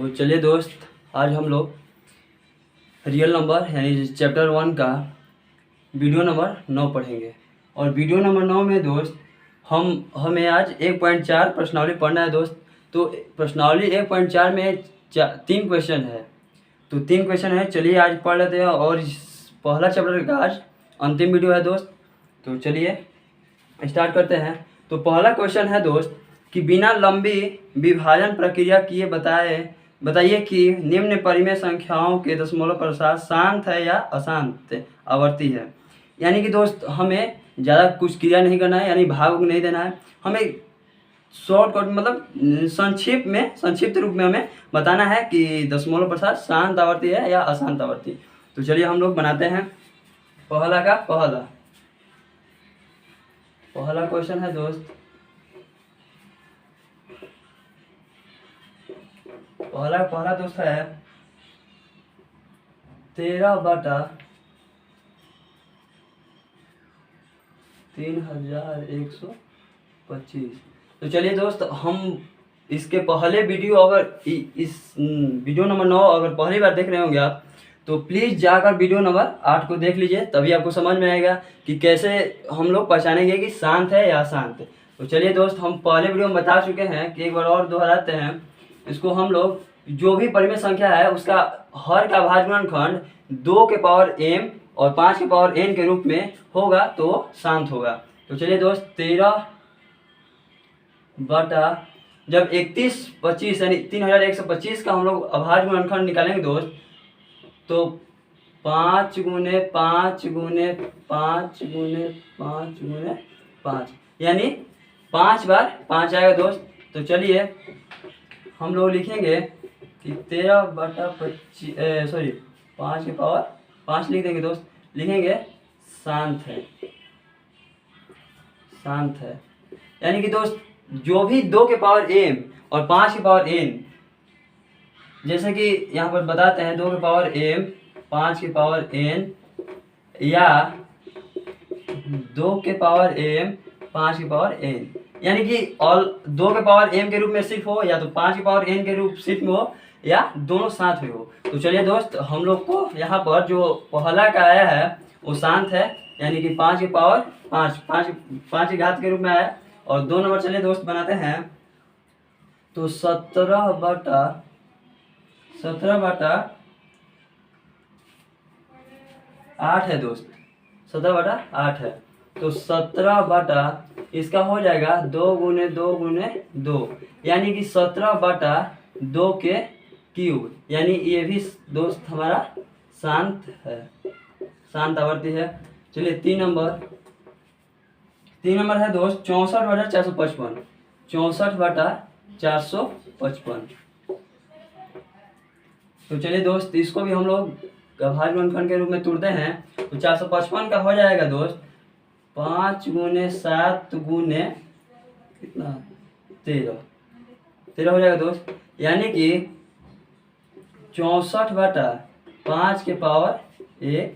चलिए दोस्त, आज हम लोग रियल नंबर यानी चैप्टर 1 का वीडियो नंबर 9 पढ़ेंगे। और वीडियो नंबर 9 में दोस्त हमें आज 1.4 प्रश्नावली पढ़ना है दोस्त। तो प्रश्नावली 1.4 में 3 क्वेश्चन है, तो 3 क्वेश्चन है। चलिए आज पढ़ लेते हैं। और पहला चैप्टर का आज अंतिम वीडियो है दोस्त, तो चलिए स्टार्ट करते हैं। तो पहला क्वेश्चन है दोस्त कि बिना लंबी विभाजन प्रक्रिया किए बताइए कि निम्न परिमेय संख्याओं के दशमलव प्रसार शांत है या अशांत आवर्ती है। यानी कि दोस्त हमें ज़्यादा कुछ क्रिया नहीं करना है, यानी भाग नहीं देना है। हमें शॉर्टकट मतलब संक्षिप्त रूप में हमें बताना है कि दशमलव प्रसार शांत आवर्ती है या अशांत आवर्ती। तो चलिए हम लोग बनाते हैं पहला क्वेश्चन है दोस्त। पहला दोस्त है 13/3125। तो चलिए दोस्त, हम इसके पहले वीडियो अगर इस वीडियो नंबर 9 अगर पहली बार देख रहे होंगे आप, तो प्लीज़ जाकर वीडियो नंबर 8 को देख लीजिए, तभी आपको समझ में आएगा कि कैसे हम लोग पहचानेंगे कि शांत है या अशांत। तो चलिए दोस्त, हम पहले वीडियो में बता चुके हैं कि एक बार और दोहराते हैं इसको। हम लोग जो भी परिमेय संख्या है उसका हर का भाज्य गुणनखंड 2 के पावर m और 5 के पावर n के रूप में होगा तो शांत होगा। तो चलिए दोस्त, 13 बटा जब 31/25 यानी 3125 का हम लोग अभाज्य गुणनखंड निकालेंगे दोस्त, तो 5 गुने 5 गुने 5 गुने 5 गुने 5 यानी 5 बार 5 आएगा दोस्त। तो चलिए हम लोग लिखेंगे कि 13/25 5 के पावर 5 लिख देंगे दोस्त, लिखेंगे शांत है। यानी कि दोस्त जो भी 2 के पावर m और 5 के पावर n, जैसे कि यहाँ पर बताते हैं 2 के पावर m 5 के पावर n या 2 के पावर m 5 के पावर n, यानी कि ऑल 2 के पावर m के रूप में सिर्फ हो या तो 5 के पावर n के रूप सिर्फ में हो या दोनों साथ में हो। तो चलिए दोस्त, हम लोग को यहाँ पर जो पहला का आया है वो शांत है, यानी कि 5 के पावर 5 की घात के रूप में आया। और 2 नंबर चलिए दोस्त बनाते हैं। तो 17 बटा 8 है दोस्त, 17 बटा 8 है। तो 17 बटा इसका हो जाएगा 2 गुने 2 गुने 2, यानी कि 17 बटा 2 के क्यूब, यानी ये भी दोस्त हमारा शांत आवर्ती है। चलिए 3 नंबर है दोस्त 64 बटा 455। 64 बटा 455। तो चलिए दोस्त, इसको भी हम लोग अभाज्य गुणनखंड के रूप में तोड़ते हैं। तो 455 का हो जाएगा दोस्त 5 गुने 7 गुने कितना 13 हो जाएगा दोस्त, यानी कि 64 बटा 5 के पावर 1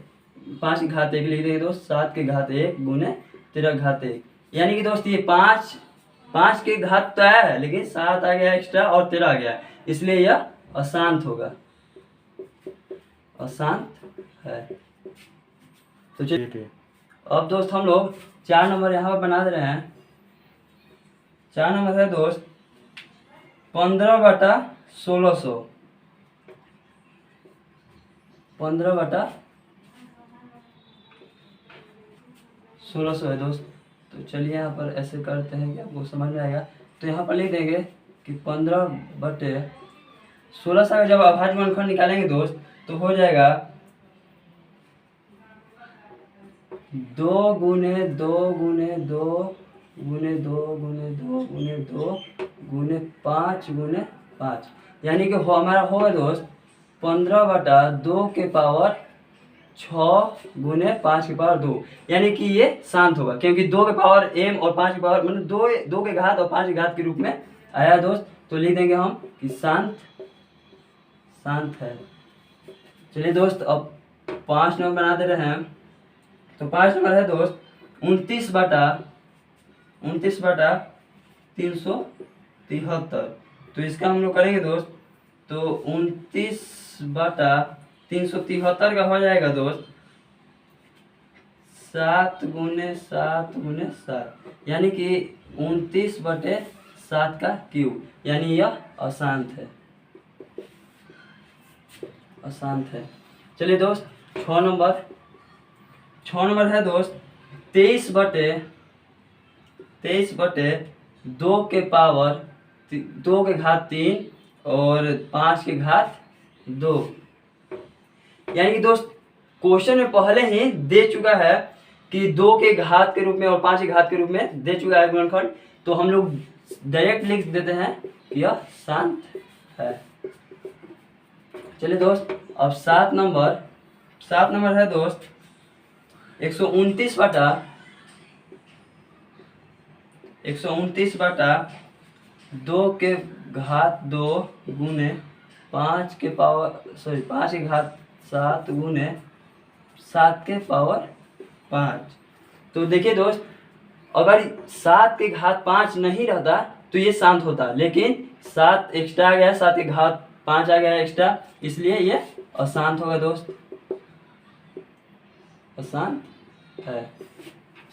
5 की घात 1 लिख देंगे दोस्त, 7 की घात 1 गुने 13 की घात 1, यानी कि दोस्त ये 5 की घात तो आया है लेकिन 7 आ गया एक्स्ट्रा और 13 आ गया, इसलिए यह अशांत होगा, अशांत है। तो चलिए अब दोस्त हम लोग 4 नंबर यहाँ पर बना दे रहे हैं। 4 नंबर है दोस्त 15 बटा 1600। 15 बटा 1600 है दोस्त। तो चलिए यहाँ पर ऐसे करते हैं कि आपको समझ में आएगा। तो यहाँ पर लिख देंगे कि 15 बटे 1600 का जब अभाज्य गुणनखंड निकालेंगे दोस्त तो हो जाएगा 2 गुने 2 गुने 2 गुने 2 गुने 2 गुने 2 गुने 5 गुने 5, यानी कि हमारा होगा दोस्त 15 बटा 2 के पावर 6 गुने 5 के पावर 2, यानी कि ये शांत होगा क्योंकि 2 के पावर m और 5 के पावर मतलब 2 के घात और 5 के घात के रूप में आया दोस्त। तो लिख देंगे हम कि शांत है। चलिए दोस्त, अब 5 नंबर बना दे रहे हैं। तो 5 नंबर है दोस्त 29 बटा 373। तो इसका हम लोग करेंगे दोस्त तो 29/373 का हो जाएगा दोस्त 7 × 7 × 7, यानी कि 29/7 का क्यूब, यानी यह अशांत है, अशांत है। चलिए दोस्त 6 नंबर है दोस्त 23/2 के पावर 2 के घात 3 और 5 के घात 2, यानी कि दोस्त क्वेश्चन में पहले ही दे चुका है कि 2 के घात के रूप में और 5 के घात के रूप में दे चुका है गुणनखंड, तो हम लोग डायरेक्ट लिख देते हैं कि यह शांत है। चलिए दोस्त अब 7 नंबर है दोस्त 129/2 के घात 2 गुने 5 के घात 7 गुने 7 के पावर 5। तो देखिए दोस्त अगर 7 के घात 5 नहीं रहता तो ये शांत होता, लेकिन 7 एक्स्ट्रा आ गया, 7 के घात 5 आ गया एक्स्ट्रा, इसलिए ये अशांत होगा दोस्त, अशांत है।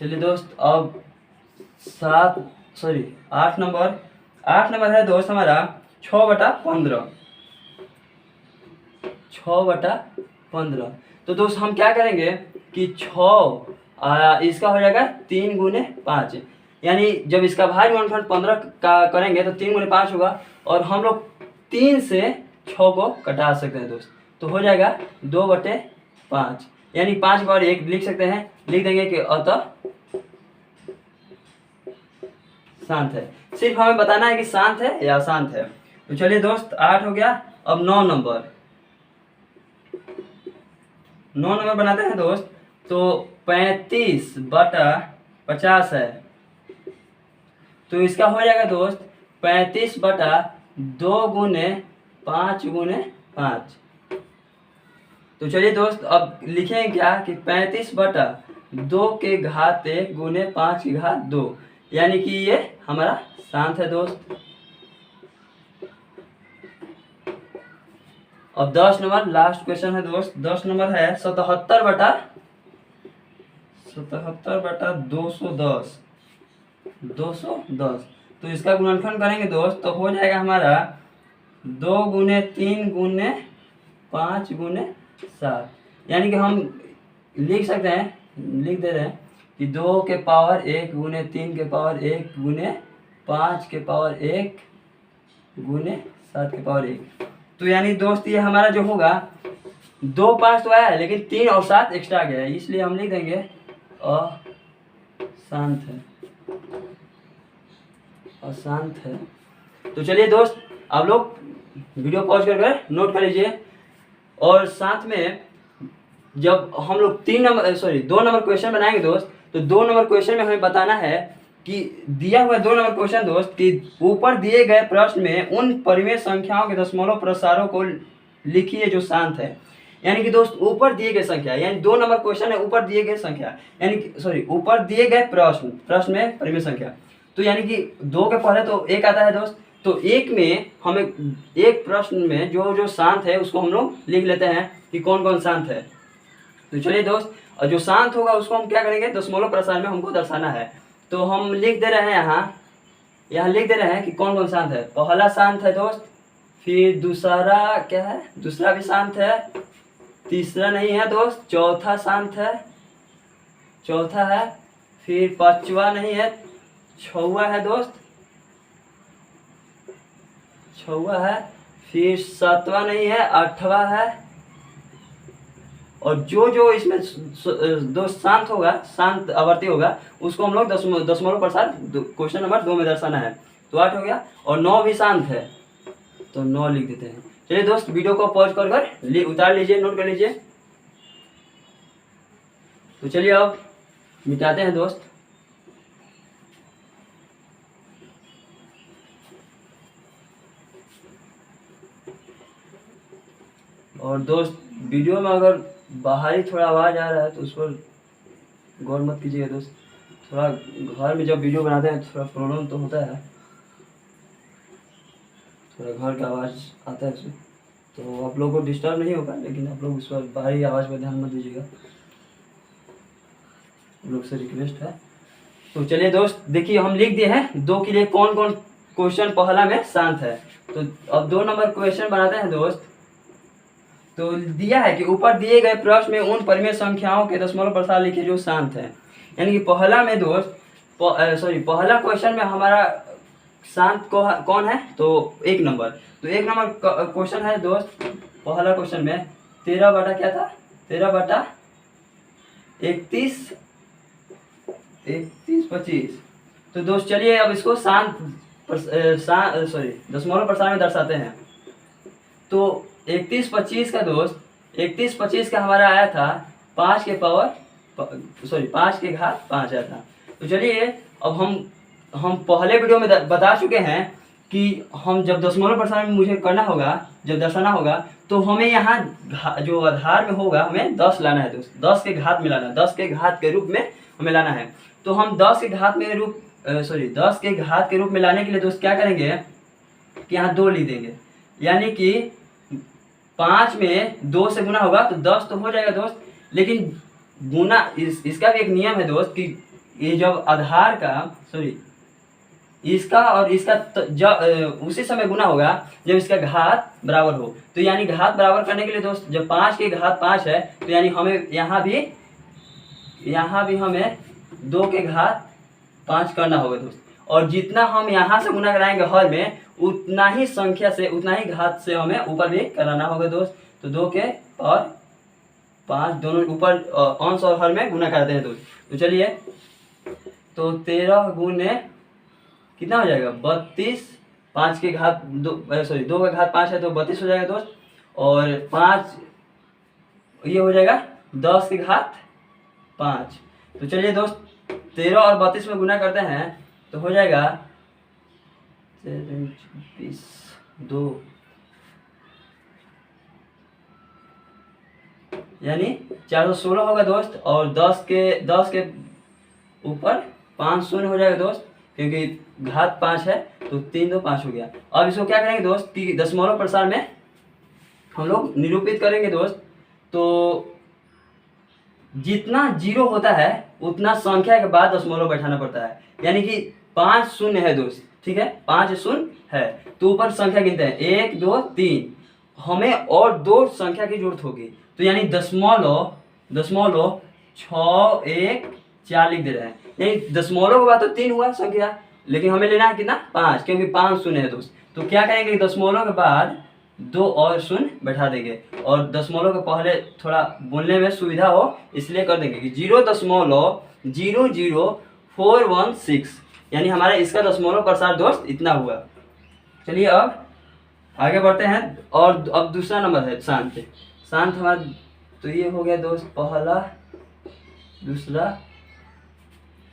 चलिए दोस्त अब 8 नंबर है दोस्त हमारा 6/15। तो दोस्त हम क्या करेंगे कि 6 इसका हो जाएगा 3 × 5, यानी जब इसका भाज्य गुणनखंड 15 का करेंगे तो 3 × 5 होगा, और हम लोग 3 से 6 को कटा सकते हैं दोस्त, तो हो जाएगा 2/5, यानी 5/1 लिख सकते हैं, लिख देंगे कि अतः शांत है। सिर्फ हमें बताना है कि शांत है या अशांत है। तो चलिए दोस्त 8 हो गया। अब 9 नंबर बनाते हैं दोस्त, तो 35/50 है, तो इसका हो जाएगा दोस्त 35/2 गुने 5 गुने 5। तो चलिए दोस्त अब लिखेंगे क्या कि 35/2 के घात 1 गुने 5 के घात 2, यानी कि ये हमारा शांत है दोस्त। अब 10 नंबर लास्ट क्वेश्चन है दोस्त, 10 नंबर है 77/210। तो इसका गुणनखंड करेंगे दोस्त तो हो जाएगा हमारा 2 गुने 3 गुने 5 गुने 7, यानी कि हम लिख सकते हैं, लिख दे रहे हैं कि 2 के पावर 1 गुने 3 के पावर 1 गुने 5 के पावर 1 गुने 7 के पावर 1। तो यानी दोस्त ये हमारा जो होगा 2 5 तो आया है, लेकिन 3 और 7 एक्स्ट्रा आ गया है, इसलिए हम लिख देंगे अशांत है, अशांत है। तो चलिए दोस्त आप लोग वीडियो पॉज कर नोट कर लीजिए, और साथ में जब हम लोग 2 नंबर क्वेश्चन बनाएंगे दोस्त, तो 2 नंबर क्वेश्चन में हमें बताना है कि दिया हुआ 2 नंबर क्वेश्चन दोस्त कि ऊपर दिए गए प्रश्न में उन परिमेय संख्याओं के दशमलव प्रसारों को लिखिए जो शांत है। यानी कि दोस्त ऊपर दिए गए संख्या, यानी 2 नंबर क्वेश्चन है ऊपर दिए गए संख्या, यानी ऊपर दिए गए प्रश्न में परिमेय संख्या, तो यानी कि 2 के पहले तो 1 आता है दोस्त, तो 1 में हमें एक प्रश्न में जो शांत है उसको हम लोग लिख लेते हैं कि कौन कौन शांत है। तो चलिए दोस्त, और जो शांत होगा उसको हम क्या करेंगे, दशमलव प्रसार में हमको दर्शाना है, तो हम लिख दे रहे हैं यहाँ लिख दे रहे हैं कि कौन कौन शांत है। पहला शांत है दोस्त, फिर दूसरा क्या है, दूसरा भी शांत है, तीसरा नहीं है दोस्त, चौथा शांत है, चौथा है, फिर पांचवा नहीं है, छवा है दोस्त, छवा है, फिर सातवां नहीं है, आठवां है, और जो इसमें दोस्त शांत होगा, शांत आवर्ती होगा, उसको हम लोग दशमलव प्रसार क्वेश्चन नंबर 2 में दर्शाना है। तो 8 हो गया, और 9 भी शांत है, तो 9 लिख देते हैं। चलिए दोस्त वीडियो को पॉज कर उतार लीजिए, नोट कर लीजिए। तो चलिए अब मिटाते हैं दोस्त। और दोस्त वीडियो में अगर बाहरी थोड़ा आवाज़ आ रहा है तो उस पर गौर मत कीजिएगा दोस्त, थोड़ा घर में जब वीडियो बनाते हैं थोड़ा प्रॉब्लम तो होता है, थोड़ा घर का आवाज़ आता है उसमें, तो आप लोगों को डिस्टर्ब नहीं होगा, लेकिन आप लोग उस पर बाहरी आवाज़ पर ध्यान मत दीजिएगा, आप लोग से रिक्वेस्ट है। तो चलिए दोस्त, देखिए हम लिख दिए हैं 2 के लिए कौन कौन क्वेश्चन पहला में शांत है। तो अब 2 नंबर क्वेश्चन बनाते हैं दोस्त। तो दिया है कि ऊपर दिए गए प्रश्न में उन परिमेय संख्याओं के दशमलव प्रसार लिखिए जो शांत है। यानी कि पहला में दोस्त पहला क्वेश्चन में हमारा शांत कौन है, तो 1 नंबर। तो 1 नंबर क्वेश्चन है दोस्त, पहला क्वेश्चन में 13 बटा क्या था, 13 बटा 31 25। तो दोस्त चलिए अब इसको दशमलव प्रसार में दर्शाते हैं। तो 31 25 का दोस्त, 31 25 का हमारा आया था 5 के घात 5 आया था। तो चलिए अब हम पहले वीडियो में बता चुके हैं कि हम जब दशमलव प्रसार में मुझे करना होगा, जब दर्शाना होगा, तो हमें यहाँ जो आधार में होगा हमें 10 लाना है दोस्त, 10 के घात में लाना, 10 के घात के रूप में हमें लाना है। तो हम 10 के घात के रूप में लाने के लिए दोस्त क्या करेंगे कि यहाँ 2 लिख देंगे, यानी कि 5 में 2 से गुना होगा तो 10 तो हो जाएगा दोस्त। लेकिन गुना इसका भी एक नियम है दोस्त कि ये जब आधार का इसका और इसका जब उसी समय गुना होगा जब इसका घात बराबर हो। तो यानी घात बराबर करने के लिए दोस्त जब 5 के घात 5 है तो यानी हमें यहाँ भी हमें 2 के घात 5 करना होगा दोस्त। और जितना हम यहाँ से गुना कराएंगे हर में, उतना ही संख्या से, उतना ही घात से हमें ऊपर भी कराना होगा दोस्त। तो 2 के और 5 दोनों ऊपर अंश और हर में गुना करते हैं दोस्त। तो चलिए, तो 13 गुने कितना हो जाएगा 32, 5 के घात 2 का घात 5 है तो 32 हो जाएगा दोस्त। और 5 ये हो जाएगा 10 के घात 5। तो चलिए दोस्त 13 और 32 में गुना करते हैं तो हो जाएगा 2 यानी 416 होगा दोस्त। और 10 के ऊपर 5 शून्य हो जाएगा दोस्त, क्योंकि घात 5 है तो 3 2 5 हो गया। अब इसको क्या करेंगे दोस्त कि दशमलव प्रसार में हम लोग निरूपित करेंगे दोस्त। तो जितना 0 होता है उतना संख्या के बाद दशमलव बैठाना पड़ता है। यानी कि 5 शून्य है दोस्त, ठीक है, 5 शून्य है तो ऊपर संख्या गिनते हैं 1 2 3, हमें और 2 संख्या की जरूरत होगी। तो यानी दशमलव 6 1 4 लिख दे रहे हैं। यानी दशमलव के बाद तो 3 हुआ संख्या, लेकिन हमें लेना है कितना 5, क्योंकि 5 शून्य है दोस्त। तो क्या करेंगे दशमलव के बाद 2 और शून्य बैठा देंगे, और दशमलव के पहले थोड़ा बोलने में सुविधा हो इसलिए कर देंगे कि 0.00416, यानी हमारा इसका दशमलव प्रसार दोस्त इतना हुआ। चलिए अब आगे बढ़ते हैं। और अब दूसरा नंबर है शांत हमारा। तो ये हो गया दोस्त पहला, दूसरा।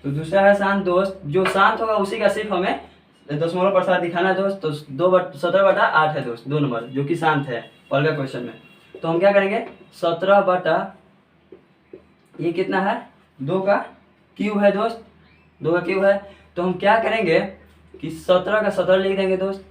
तो दूसरा है शांत दोस्त। जो शांत होगा उसी का सिर्फ हमें दशमलव प्रसार दिखाना है दोस्त। तो 17/8 है दोस्त 2 नंबर, जो कि शांत है पहले क्वेश्चन में। तो हम क्या करेंगे 17 बटा ये कितना है 2 का क्यूब है दोस्त, 2 का क्यूब है। तो हम क्या करेंगे कि 17 का 17 लिख देंगे दोस्त।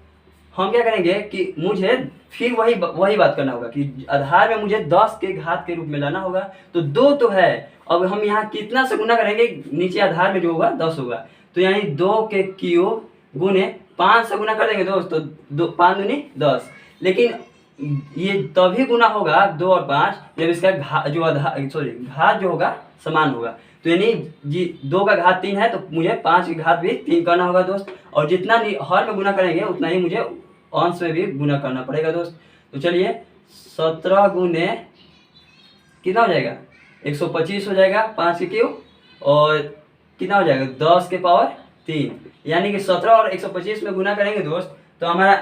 हम क्या करेंगे कि मुझे फिर वही बात करना होगा कि आधार में मुझे 10 के घात के रूप में लाना होगा। तो 2 तो है, अब हम यहाँ कितना से गुना करेंगे, नीचे आधार में जो होगा 10 होगा। तो यानी 2 के क्यूब गुने 5 से गुना कर देंगे दोस्त। तो 5 दूनी 10। लेकिन ये तभी गुना होगा 2 और 5 जब इसका घात जो होगा समान होगा। तो यानी 2 का घात 3 है तो मुझे 5 की घात भी 3 करना होगा दोस्त। और जितना हर में गुना करेंगे उतना ही मुझे अंश में भी गुना करना पड़ेगा दोस्त। तो चलिए 17 गुने कितना हो जाएगा 125 हो जाएगा 5 के क्यूब, और कितना हो जाएगा 10 के पावर 3। यानी कि 17 और 125 में गुना करेंगे दोस्त। तो हमारा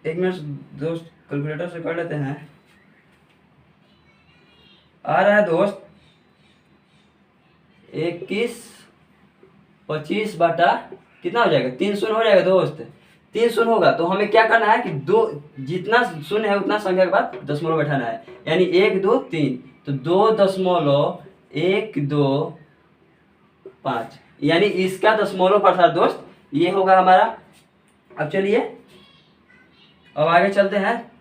1 मिनट दोस्त कैलकुलेटर से कर लेते हैं। आ रहा है दोस्त 21 25 बटा कितना हो जाएगा 3 शून्य हो जाएगा दोस्त। 3 शून्य होगा तो हमें क्या करना है कि 2 जितना शून्य है उतना संख्या के बाद दशमलव बैठाना है। यानी 1 2 3, तो 2.125, यानी इसका दशमलव प्रसार दोस्त ये होगा हमारा। अब चलिए अब आगे चलते हैं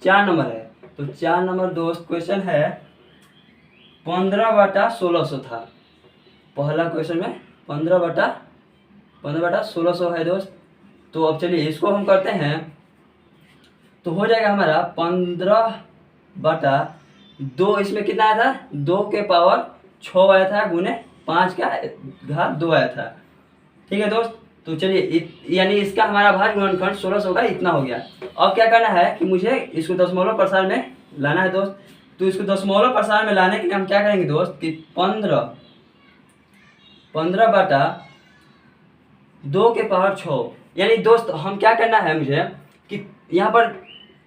4 नंबर है। तो 4 नंबर दोस्त क्वेश्चन है 15/1600 था। पहला क्वेश्चन में 15/1600 है दोस्त। तो अब चलिए इसको हम करते हैं, तो हो जाएगा हमारा 15/2। इसमें कितना आया था, 2 के पावर 6 आया था गुने 5 का घात 2 आया था। ठीक है दोस्त। तो चलिए यानी इसका हमारा भाज्य गुणनखंड 1600 का इतना हो गया। अब क्या करना है कि मुझे इसको दशमलव प्रसार में लाना है दोस्त। तो इसको दशमलव प्रसार में लाने के लिए हम क्या करेंगे दोस्त कि 15/2 के पावर 6, यानी दोस्त हम क्या करना है मुझे कि यहाँ पर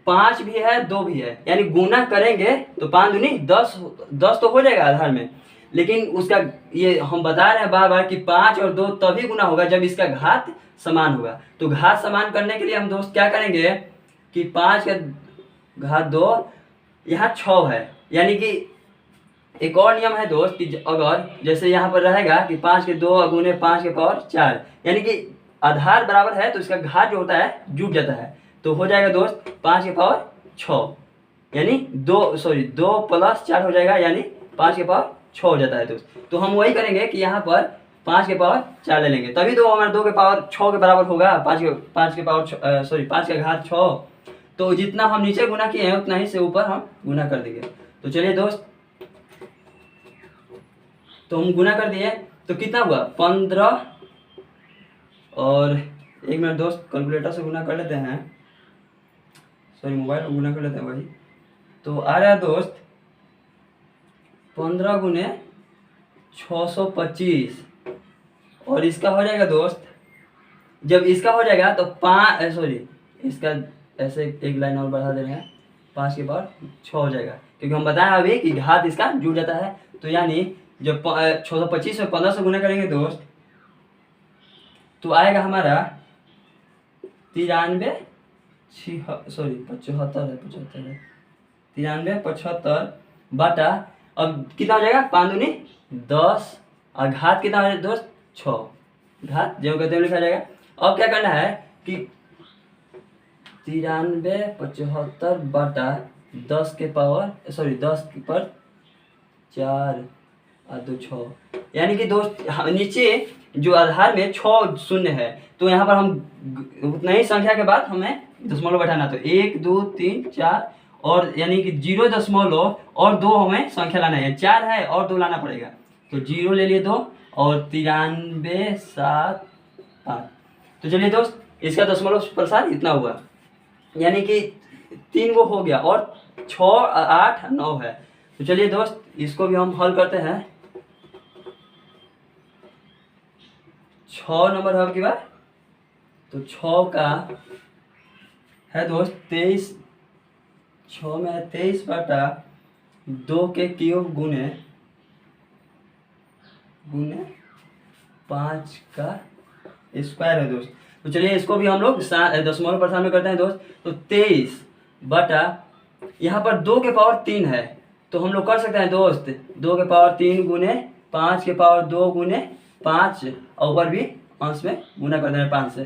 5 भी है 2 भी है, यानी गुना करेंगे तो 5 दूनी 10 तो हो जाएगा आधार में। लेकिन उसका ये हम बता रहे हैं बार बार कि 5 और 2 तभी गुना होगा जब इसका घात समान होगा। तो घात समान करने के लिए हम दोस्त क्या करेंगे कि 5 का घात 2 यहाँ 6 है, यानी कि एक और नियम है दोस्त कि अगर जैसे यहाँ पर रहेगा कि 5 के 2 गुने 5 के पावर 4, यानी कि आधार बराबर है तो इसका घात जो होता है जुट जाता है। तो हो जाएगा दोस्त 5 के पावर 6, यानी 2 + 4 हो जाएगा, यानी 5 के पावर 6 हो जाता है दोस्त। तो हम वही करेंगे कि यहाँ पर 5 के पावर 4 ले लेंगे, तभी तो हमारा 2 के पावर 6 के बराबर होगा। 5 के पावर 5 के घात 6। तो जितना हम नीचे गुना किए हैं उतना ही से ऊपर हम गुना कर देंगे। तो चलिए दोस्त, तो हम गुना कर दिए तो कितना हुआ 15 और 1 मिनट दोस्त कैलकुलेटर से गुना कर लेते हैं, मोबाइल में गुना कर लेते हैं वही। तो आ रहा है दोस्त 15 गुने 625, और इसका हो जाएगा दोस्त, जब इसका हो जाएगा तो इसका ऐसे एक लाइन और बढ़ा दे रहे हैं, 5 के पावर 6 हो जाएगा, क्योंकि हम बताएं अभी कि घात इसका जुड़ जाता है। तो यानी जब 625 में 15 से गुना करेंगे दोस्त तो आएगा हमारा 75 बटा, अब कितना हो जाएगा 5 दूनी 10, और घात कितना हो जाएगा दोस्त 6, घात जो कहते हैं लिखा जाएगा। अब क्या करना है कि 93 बटा 10 के पावर 10 पर 4 और 2 6, यानी कि दोस्त नीचे जो आधार में 6 शून्य है, तो यहाँ पर हम उतना ही संख्या के बाद हमें दशमलव बैठाना। तो 1 2 3 4, और यानी कि 0 और 2 हमें संख्या लाना है, 4 है और 2 लाना पड़ेगा। तो 0 ले लिए 2 और 93 7 5। तो चलिए दोस्त इसका दशमलव प्रसार इतना हुआ, यानी कि 3 गो हो गया और 6 8 9 है। तो चलिए दोस्त इसको भी हम हल करते हैं। 6 नंबर है अब की बार। तो 6 का है दोस्त 23, 6 में है 23 बटा 2 के क्यूब गुने 5 का स्क्वायर है दोस्त। तो चलिए इसको भी हम लोग दशमलव प्रसार में करते हैं दोस्त। तो 23 बटा, यहाँ पर 2 के पावर 3 है, तो हम लोग कर सकते हैं दोस्त 2 के पावर 3 गुने 5 के पावर 2 गुने 5, और ऊपर भी 5 में गुना कर देना 5 से,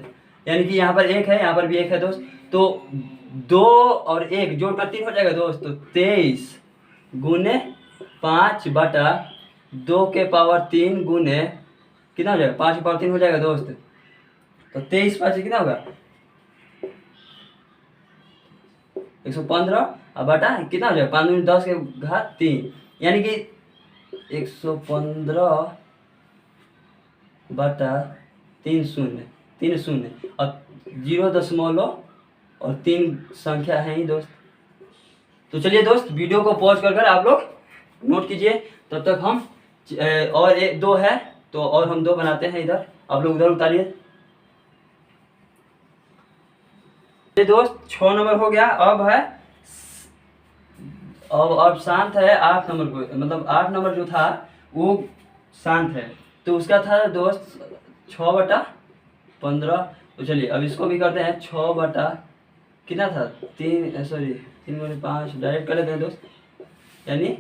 यानी कि यहाँ पर 1 है यहाँ पर भी 1 है दोस्त। तो 2 और 1 जोड़कर 3 हो जाएगा दोस्त। तो 23 गुने 5 बटा 2 के पावर 3 गुने कितना हो जाएगा 5 के पावर 3 हो जाएगा दोस्त। तो 23 5 कितना होगा 115, और बटा कितना हो जाएगा 5 दूनी 10 के घात 3, यानी कि 115 बटा 3 शून्य और 0 और 3 संख्या है ही दोस्त। तो चलिए दोस्त वीडियो को पॉज कर आप लोग नोट कीजिए, तब तक हम और 2 है तो और हम 2 बनाते हैं इधर, आप लोग उधर उतारिए। दोस्त 6 नंबर हो गया। अब है अब शांत है 8 नंबर को, मतलब 8 नंबर जो था वो शांत है, तो उसका था दोस्त 6/15। तो चलिए अब इसको भी करते हैं 6 बटा कितना था 3 गुणे 5 डायरेक्ट कर लेते हैं दोस्त, यानी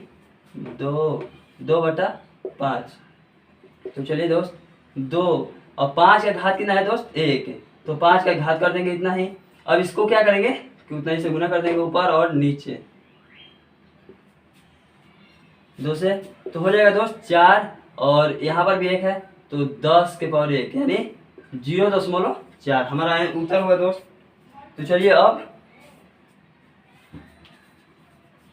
2/5। तो चलिए दोस्त 2 और 5 का घात कितना है दोस्त 1, तो 5 का घात कर देंगे इतना ही, अब इसको क्या करेंगे कि उतना ही से गुना कर देंगे ऊपर और नीचे 2 से, तो हो जाएगा दोस्त 4 और यहाँ पर भी 1 है तो 10 के पावर 1 यानी 0.4 हमारा उत्तर हुआ दोस्त। तो चलिए अब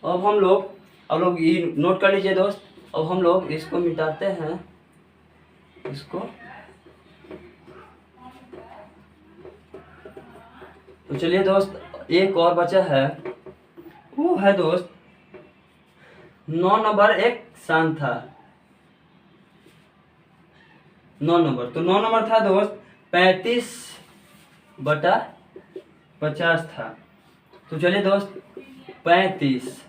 हम लोग ये नोट कर लीजिए दोस्त। अब हम लोग इसको मिटाते हैं, इसको। तो चलिए दोस्त एक और बचा है, वो है दोस्त 9 नंबर एक शांत था। 9 नंबर, तो 9 नंबर था दोस्त 35/50 था। तो चलिए दोस्त 35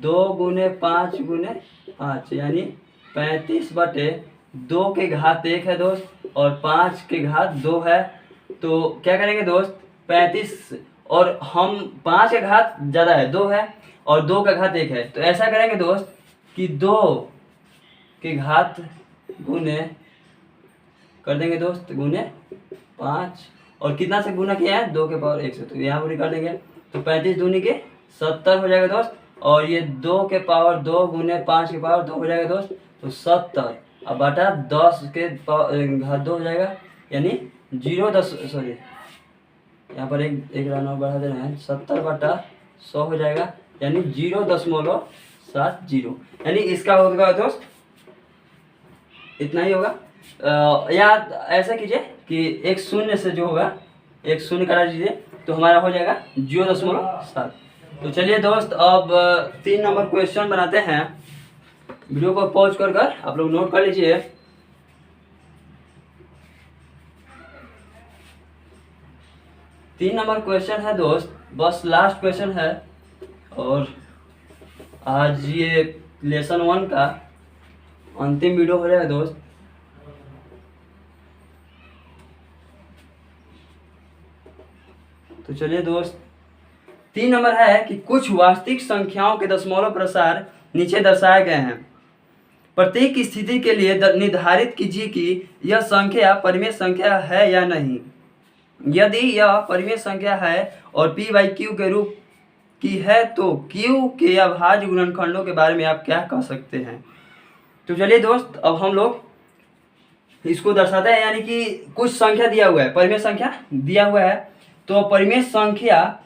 2 गुने 5 गुने 5 यानी 35/2 के घात 1 है दोस्त और 5 के घात 2 है। तो क्या करेंगे दोस्त 35 और हम 5 के घात ज़्यादा है 2 है और 2 का घात 1 है, तो ऐसा करेंगे दोस्त कि 2 के घात गुने कर देंगे दोस्त गुने 5 और कितना से गुना किया है 2 के पावर 1 से, तो यहाँ पूरी कर देंगे। तो 35 दूनी के 70 हो जाएगा दोस्त और ये 2 के पावर 2 गुने 5 के पावर 2 हो जाएगा दोस्त, तो 70 अब बटा 10 के घात 2 हो जाएगा यानी 0.10 यहाँ पर एक नंबर बढ़ा दे रहे हैं 70/100 हो जाएगा यानी 0.70 यानी इसका होगा दोस्त इतना ही होगा। या ऐसा कीजिए कि एक शून्य से जो होगा एक शून्य करा दीजिए तो हमारा हो जाएगा 0.7। तो चलिए दोस्त अब 3 नंबर क्वेश्चन बनाते हैं। वीडियो को पॉज कर आप लोग नोट कर लीजिए। तीन नंबर क्वेश्चन है दोस्त, बस लास्ट क्वेश्चन है और आज ये लेसन 1 का अंतिम वीडियो हो जाएगा दोस्त। तो चलिए दोस्त 3 नंबर है कि कुछ वास्तविक संख्याओं के दशमलव प्रसार नीचे दर्शाए गए हैं। प्रत्येक स्थिति के लिए निर्धारित कीजिए कि यह संख्या परिमेय संख्या है या नहीं। यदि यह परिमेय संख्या है और p/q के रूप की है तो q के अभाज्य गुणनखंडों के बारे में आप क्या कह सकते हैं। तो चलिए दोस्त अब हम लोग इसको दर्शाते हैं, यानी कि कुछ संख्या दिया हुआ है, परिमेय संख्या दिया हुआ है। तो परिमेय संख्या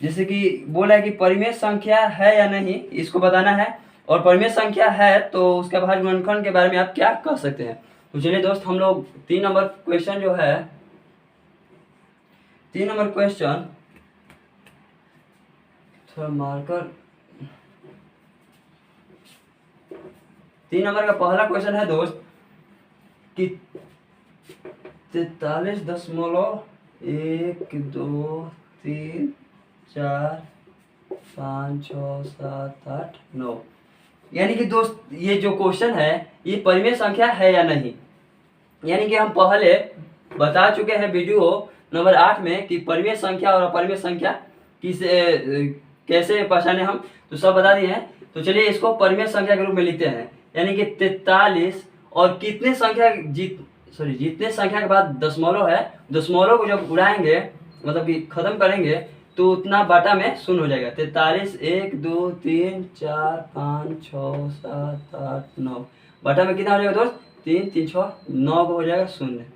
जैसे कि बोला है कि परिमेय संख्या है या नहीं इसको बताना है और परिमेय संख्या है तो उसके अभाज्य गुणनखंड के बारे में आप क्या कह सकते हैं। तो चलिए दोस्त हम लोग 3 नंबर क्वेश्चन जो है 3 नंबर क्वेश्चन थोड़ा मार्कर 3 नंबर का पहला क्वेश्चन है दोस्त कि 43.1 2 3 4 5 6 7 8 9 यानी कि दोस्त ये जो क्वेश्चन है ये परिमेय संख्या है या नहीं। यानी कि हम पहले बता चुके हैं वीडियो नंबर 8 में कि परिमेय संख्या और अपरिमेय संख्या कैसे पहचाने हम, तो सब बता दिए हैं। तो चलिए इसको परिमेय संख्या के रूप में लिखते हैं, यानी कि 43 और कितने संख्या जितने संख्या के बाद दशमलव है, दशमलव को जब उड़ाएंगे मतलब कि खत्म करेंगे तो उतना बाटा में शून्य हो जाएगा। 43 1 2 3 4 5 6 7 8 9 बाटा में कितना हो जाएगा दोस्त 3 3 6 9 को हो जाएगा शून्य।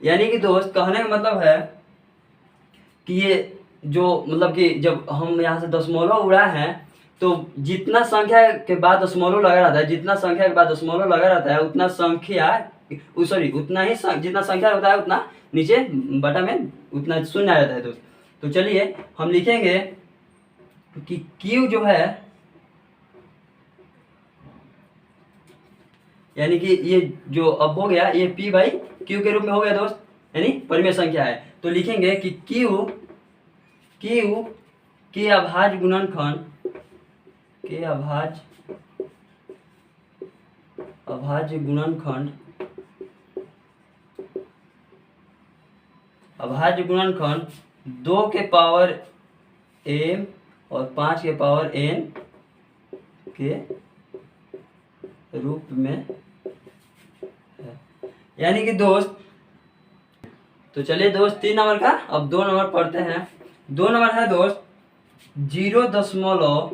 यानी कि दोस्त कहने का मतलब है कि ये जो मतलब कि जब हम यहाँ से दशमलव उड़ा है तो जितना संख्या के बाद दशमलव लगा रहता है, जितना संख्या के बाद दशमलव लगा रहता है उतना संख्या उतना ही जितना संख्या होता है उतना नीचे बटा में उतना शून्य आ जाता है दोस्त। तो चलिए हम लिखेंगे कि Q जो है यानी कि ये जो अब हो गया ये p/q के रूप में हो गया दोस्त, यानी परिमेय संख्या है। तो लिखेंगे कि Q के अभाज्य गुणनखंड अभाज्य गुणनखंड 2 के पावर m और 5 के पावर n के रूप में है। यानी कि दोस्त, तो चलिए दोस्त 3 नंबर का अब 2 नंबर पढ़ते हैं। 2 नंबर है दोस्त 0.12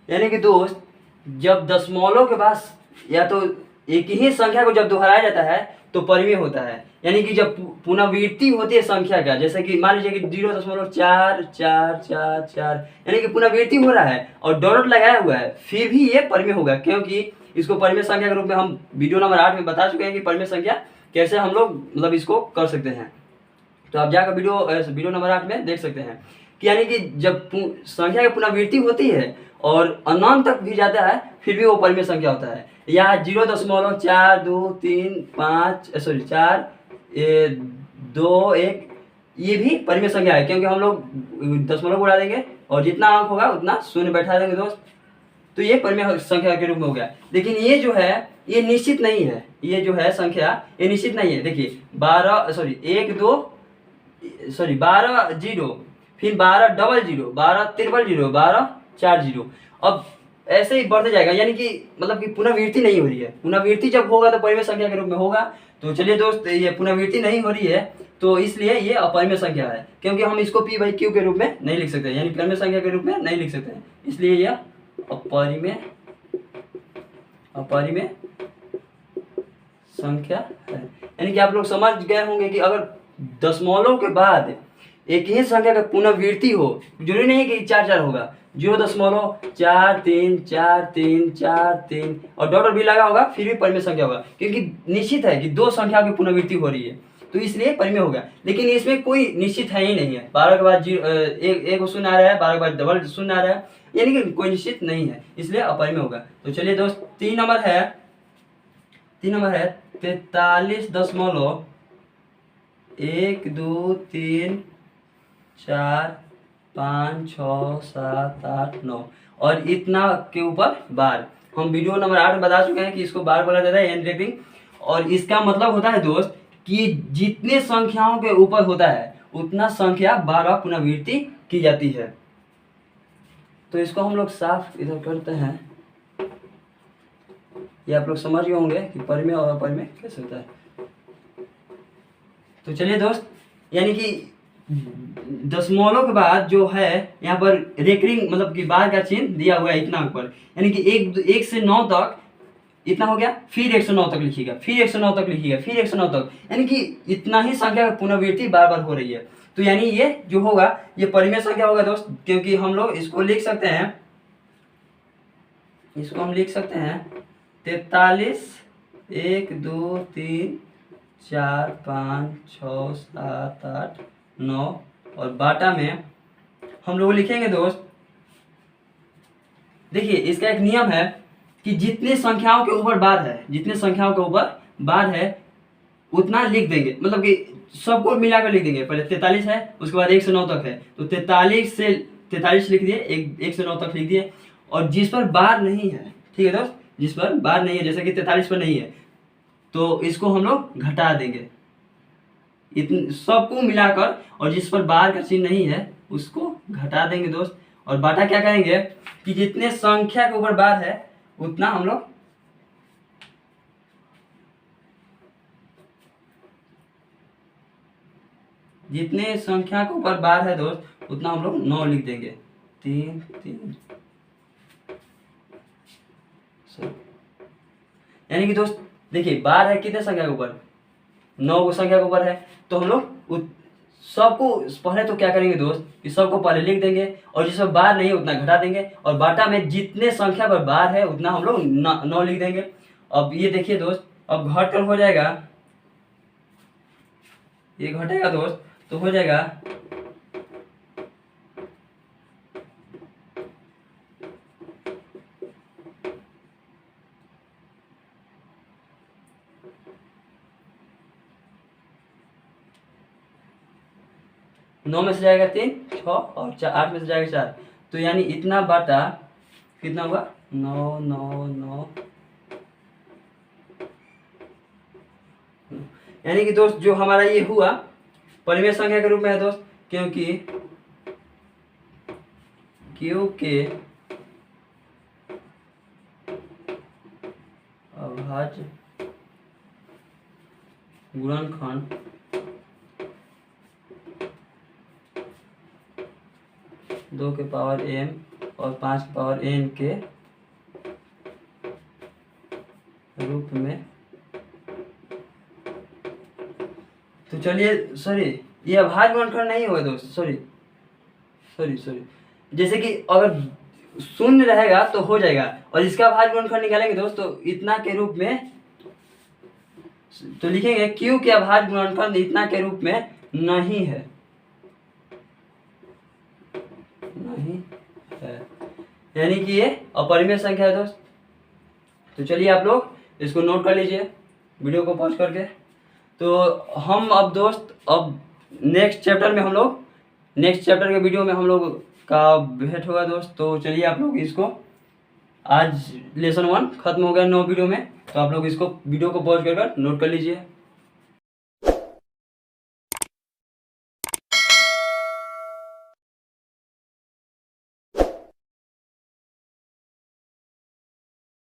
यानी कि दोस्त जब दशमलव के पास या तो एक ही संख्या को जब दोहराया जाता है तो परिमेय होता है। यानी कि जब पुनरावृत्ति होती है संख्या का, जैसे कि मान लीजिए कि 0.44444 यानी कि पुनरावृत्ति हो रहा है और डॉट लगाया हुआ है, फिर भी ये परिमेय होगा, क्योंकि इसको परिमेय संख्या के रूप में हम वीडियो नंबर 8 में बता चुके हैं कि परिमेय संख्या कैसे हम लोग मतलब इसको कर सकते हैं। तो आप जाकर वीडियो नंबर 8 में देख सकते हैं कि यानी कि जब संख्या की पुनरावृत्ति होती है और अनंत तक भी जाता है फिर भी वो परिमेय संख्या होता है। या 0.4235 ये भी परिमेय संख्या है, क्योंकि हम लोग दशमलव उड़ा देंगे और जितना अंक होगा उतना शून्य बैठा देंगे दोस्त, तो ये परिमेय संख्या के रूप में हो गया। लेकिन ये जो है ये निश्चित नहीं है, ये जो है संख्या ये निश्चित नहीं है। देखिए 12 0 फिर 12 डबल 0 12 ट्रिपल 0 12 4 0, अब ऐसे ही बढ़ते जाएगा। यानी कि मतलब कि पुनरावृत्ति नहीं हो रही है। पुनरावृत्ति जब होगा तो परिमेय संख्या के रूप में होगा। तो चलिए दोस्त ये पुनरावृत्ति नहीं हो रही है तो इसलिए ये अपरिमेय संख्या है, क्योंकल हम इसको p/q के रूप में नहीं लिख सकते, यानी परिमेय संख्या के रूप में नहीं लिख सकते हैं, इसलिए यह अपरिमेय संख्या है। यानी कि आप लोग समझ गए होंगे कि अगर दशमलव के बाद एक ही संख्या का पुनरावृत्ति हो, जरूरी नहीं है कि 4 होगा, 0.434343 और डॉट भी लगा होगा फिर भी परिमेय संख्या होगा, क्योंकि निश्चित है कि 2 संख्याओं की पुनरावृत्ति हो रही है तो इसलिए परिमेय होगा। लेकिन इसमें कोई निश्चित है ही नहीं है, 12 के बाद एक शून्य आ रहा है, 12 के बाद डबल शून्य आ रहा है, यानी कि कोई निश्चित नहीं है, इसलिए अपरिमेय होगा। तो चलिए दोस्त 3 नंबर है 43.123456789 और इतना के ऊपर बार। हम वीडियो नंबर 8 में बता चुके हैं कि इसको बार बोला जाता है, एन रैपिंग, और इसका मतलब होता है दोस्त कि जितने संख्याओं के ऊपर होता है उतना संख्या बार पुनरावृत्ति की जाती है। तो इसको हम लोग साफ इधर करते हैं, ये आप लोग समझ गए होंगे कि परिमेय और अपरिमेय कैसे होता है। तो चलिए दोस्त, यानी कि दशमलव के बाद जो है यहाँ पर रेकरिंग मतलब कि बार का चिन्ह दिया हुआ है इतना ऊपर, यानी कि 1 से 9 तक इतना हो गया, फिर 109 तक लिखिएगा, फिर 109 तक लिखिएगा, फिर 109 तक, यानी कि इतना ही संख्या की पुनरावृत्ति बार बार हो रही है। तो यानी ये जो होगा ये परिमेय संख्या होगा दोस्त, क्योंकि हम लोग इसको लिख सकते हैं, इसको हम लिख सकते हैं 43 1 2 3 4 5 6 7 8 9 और बाटा में हम लोग लिखेंगे दोस्त। देखिए इसका एक नियम है कि जितने संख्याओं के ऊपर बार है, जितने संख्याओं के ऊपर बार है उतना लिख देंगे, मतलब कि सबको मिलाकर लिख देंगे। पहले 43 है, उसके बाद 1 से 9 तक है, तो 43 लिख दिए, 1 से 9 तक लिख दिए, और जिस पर बार नहीं है, ठीक है दोस्त, जिस पर बार नहीं है, जैसे कि 43 पर नहीं है तो इसको हम लोग घटा देंगे, इतने सबको मिलाकर, और जिस पर बार का चिन्ह नहीं है उसको घटा देंगे दोस्त। और बाटा क्या करेंगे कि जितने संख्या के ऊपर बार है उतना हम लोग जितने संख्या के ऊपर बार है दोस्त उतना हम लोग 9 लिख देंगे, 3 3। यानी कि दोस्त देखिए बार है कितने संख्या के ऊपर, 9 संख्या के ऊपर है, तो हम लोग सबको पहले तो क्या करेंगे दोस्त कि सबको पहले लिख देंगे और जिस पर बार नहीं है उतना घटा देंगे, और बाटा में जितने संख्या पर बार है उतना हम लोग 9 लिख देंगे। अब ये देखिए दोस्त, अब घट कर हो जाएगा, ये घटेगा दोस्त तो हो जाएगा 9 में से जाएगा 3 6 और 8 में से जाएगा 4, तो यानी इतना बाटा कितना होगा 9 9 9 यानी कि दोस्त जो हमारा ये हुआ परिमेय संख्या के रूप में है दोस्त, क्योंकि Q के अभाज्य गुणनखंड दो के पावर m और 5 के पावर n के रूप में। तो चलिए, सॉरी ये अभाज्य गुणनखंड नहीं होगा दोस्त, सॉरी, जैसे कि अगर शून्य रहेगा तो हो जाएगा, और इसका अभाज्य गुणनखंड निकालेंगे दोस्त तो इतना के रूप में, तो लिखेंगे Q के अभाज्य गुणनखंड इतना के रूप में नहीं है, यानी कि ये अपरिमेय संख्या है दोस्त। तो चलिए आप लोग इसको नोट कर लीजिए वीडियो को पॉज करके। तो हम अब दोस्त अब नेक्स्ट चैप्टर के वीडियो में हम लोग का भेंट होगा दोस्त। तो चलिए आप लोग इसको, आज लेसन 1 खत्म हो गया 9 वीडियो में, तो आप लोग इसको वीडियो को पॉज कर नोट कर लीजिए।